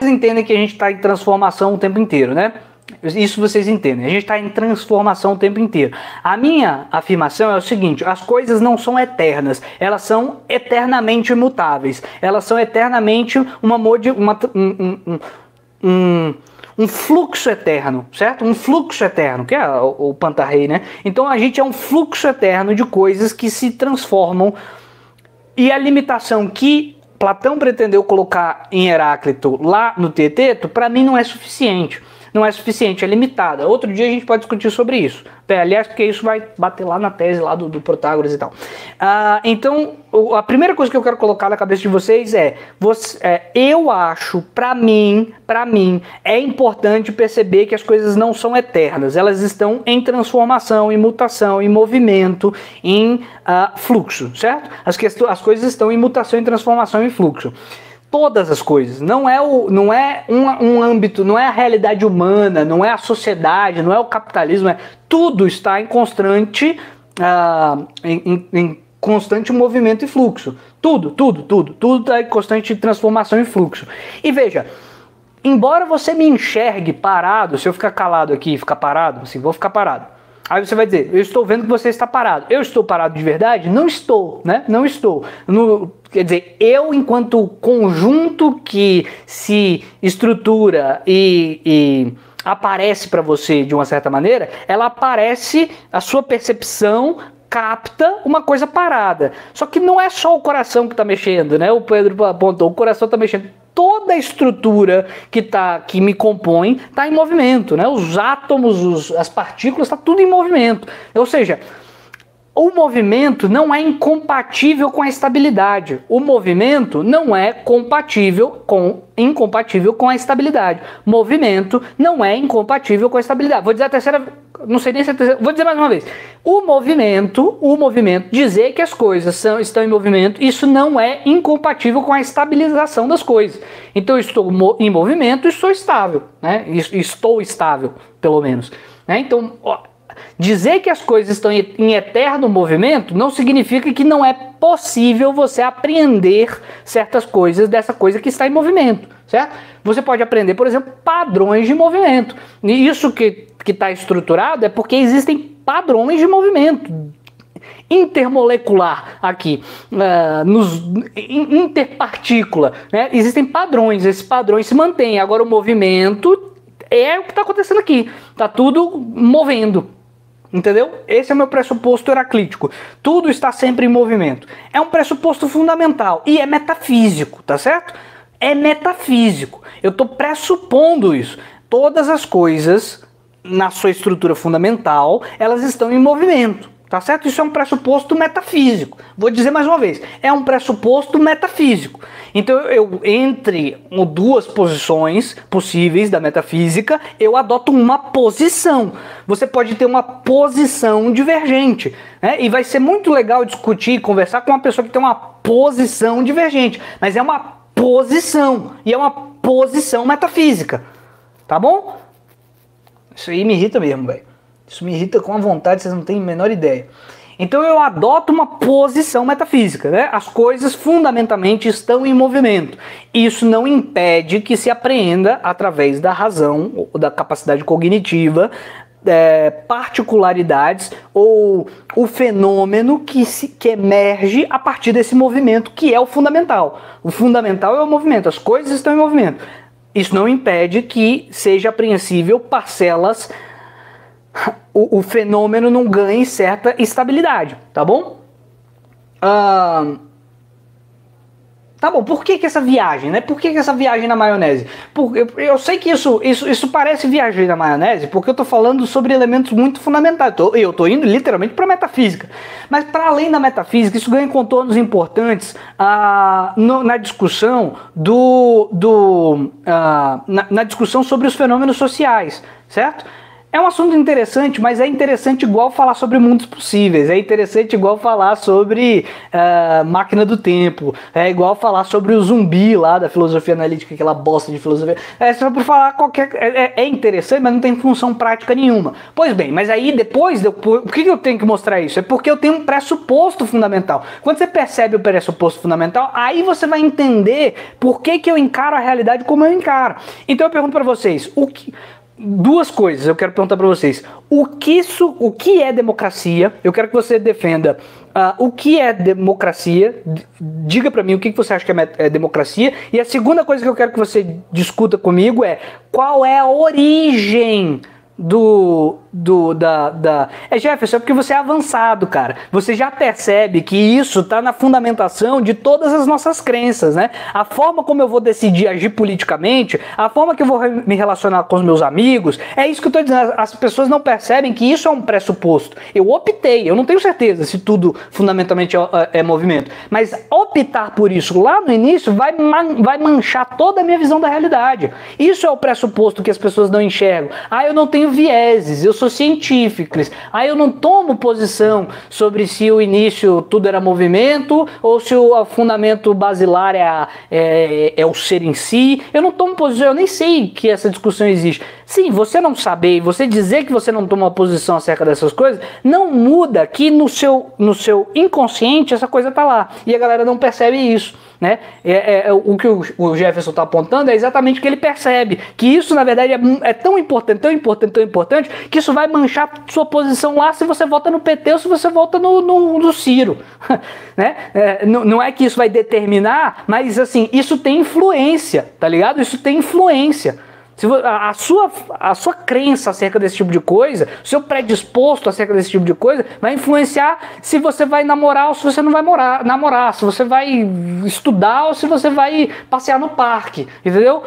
Vocês entendem que a gente está em transformação o tempo inteiro, né? Isso vocês entendem, a gente está em transformação o tempo inteiro. A minha afirmação é o seguinte: as coisas não são eternas, elas são eternamente imutáveis, elas são eternamente um fluxo eterno, certo? Um fluxo eterno, que é o Pantarrei, né? Então a gente é um fluxo eterno de coisas que se transformam, e a limitação que Platão pretendeu colocar em Heráclito lá no Teeteto, para mim não é suficiente. Não é suficiente, é limitada. Outro dia a gente pode discutir sobre isso. Aliás, porque isso vai bater lá na tese lá do Protágoras e tal. Então, a primeira coisa que eu quero colocar na cabeça de vocês eu acho, pra mim, é importante perceber que as coisas não são eternas. Elas estão em transformação, em mutação, em movimento, em fluxo, certo? As coisas estão em mutação, em transformação, em fluxo. Todas as coisas, não é um âmbito, não é a realidade humana, não é a sociedade, não é o capitalismo, tudo está em constante, em constante movimento e fluxo. Tudo está em constante transformação e fluxo. E veja, embora você me enxergue parado, se eu ficar calado aqui e ficar parado, assim, vou ficar parado. Aí você vai dizer, eu estou vendo que você está parado. Eu estou parado de verdade? Não estou, né? Não estou. Quer dizer, eu, enquanto conjunto que se estrutura e aparece para você de uma certa maneira, ela aparece, a sua percepção capta uma coisa parada. Só que não é só o coração que está mexendo, né? O Pedro apontou, o coração está mexendo. Toda a estrutura que me compõe está em movimento, né? Os átomos, as partículas, está tudo em movimento. Ou seja, o movimento não é incompatível com a estabilidade. O movimento não é incompatível com a estabilidade. Movimento não é incompatível com a estabilidade. Vou dizer a terceira, não sei nem se é a terceira, vou dizer mais uma vez. O movimento, dizer que as coisas estão em movimento, isso não é incompatível com a estabilização das coisas. Então eu estou em movimento e estou estável, né? Estou estável, pelo menos. Né? Então, dizer que as coisas estão em eterno movimento não significa que não é possível você apreender certas coisas dessa coisa que está em movimento, certo? Você pode aprender, por exemplo, padrões de movimento. E isso que está estruturado é porque existem padrões de movimento intermolecular aqui, interpartícula, né? Existem padrões, esses padrões se mantêm. Agora o movimento é o que está acontecendo aqui, está tudo movendo. Entendeu? Esse é o meu pressuposto heraclítico. Tudo está sempre em movimento. É um pressuposto fundamental e é metafísico, tá certo? É metafísico. Eu estou pressupondo isso. Todas as coisas, na sua estrutura fundamental, elas estão em movimento, tá certo? Isso é um pressuposto metafísico. Vou dizer mais uma vez, é um pressuposto metafísico. Então entre duas posições possíveis da metafísica, eu adoto uma posição. Você pode ter uma posição divergente, né? E vai ser muito legal discutir e conversar com uma pessoa que tem uma posição divergente, mas é uma posição, e é uma posição metafísica, tá bom? Isso aí me irrita mesmo, velho. Isso me irrita com a vontade, vocês não têm a menor ideia. Então eu adoto uma posição metafísica, né? As coisas fundamentalmente estão em movimento. Isso não impede que se apreenda através da razão, ou da capacidade cognitiva, particularidades ou o fenômeno que emerge a partir desse movimento, que é o fundamental. O fundamental é o movimento, as coisas estão em movimento. Isso não impede que seja apreensível parcelas, o fenômeno não ganhe certa estabilidade, tá bom? Tá bom, por que essa viagem, né? Por que essa viagem na maionese? Eu sei que isso parece viagem na maionese, porque eu tô falando sobre elementos muito fundamentais. Eu tô indo literalmente para metafísica. Mas para além da metafísica, isso ganha contornos importantes na discussão na discussão sobre os fenômenos sociais, certo? É um assunto interessante, mas é interessante igual falar sobre mundos possíveis, é interessante igual falar sobre máquina do tempo, é igual falar sobre o zumbi lá da filosofia analítica, aquela bosta de filosofia. É só por falar qualquer... É interessante, mas não tem função prática nenhuma. Pois bem, mas aí depois, por que eu tenho que mostrar isso? É porque eu tenho um pressuposto fundamental. Quando você percebe o pressuposto fundamental, aí você vai entender por que eu encaro a realidade como eu encaro. Então eu pergunto para vocês, duas coisas eu quero perguntar para vocês. O que é democracia? Eu quero que você defenda o que é democracia. Diga para mim o que você acha que é democracia. E a segunda coisa que eu quero que você discuta comigo é qual é a origem Jefferson, é porque você é avançado, cara. Você já percebe que isso tá na fundamentação de todas as nossas crenças, né? A forma como eu vou decidir agir politicamente, a forma que eu vou me relacionar com os meus amigos, é isso que eu tô dizendo. As pessoas não percebem que isso é um pressuposto. Eu não tenho certeza se tudo fundamentalmente é movimento, mas optar por isso lá no início vai manchar toda a minha visão da realidade. Isso é o pressuposto que as pessoas não enxergam. Eu não tenho vieses, eu sou científico. Eu não tomo posição sobre se o início tudo era movimento ou se o fundamento basilar é o ser em si. Eu não tomo posição, eu nem sei que essa discussão existe. Sim, você não saber e você dizer que você não toma uma posição acerca dessas coisas não muda que no seu inconsciente essa coisa tá lá e a galera não percebe isso. Né? O que o Jefferson está apontando é exatamente o que ele percebe, que isso na verdade é tão importante, que isso vai manchar sua posição lá se você vota no PT ou se você vota no Ciro. Né? Não é que isso vai determinar, mas assim, isso tem influência, tá ligado? Isso tem influência. A sua crença acerca desse tipo de coisa, o seu predisposto acerca desse tipo de coisa, vai influenciar se você vai namorar ou se você não vai namorar, se você vai estudar ou se você vai passear no parque, entendeu?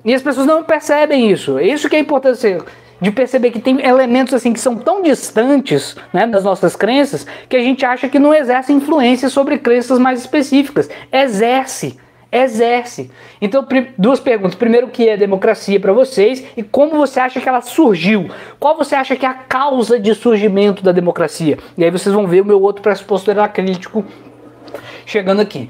E as pessoas não percebem isso. É isso que é importante de perceber que tem elementos assim que são tão distantes, né, das nossas crenças, que a gente acha que não exerce influência sobre crenças mais específicas. Exerce. Então, duas perguntas. Primeiro, o que é democracia para vocês e como você acha que ela surgiu? Qual você acha que é a causa de surgimento da democracia? E aí vocês vão ver o meu outro pressuposto heraclítico chegando aqui.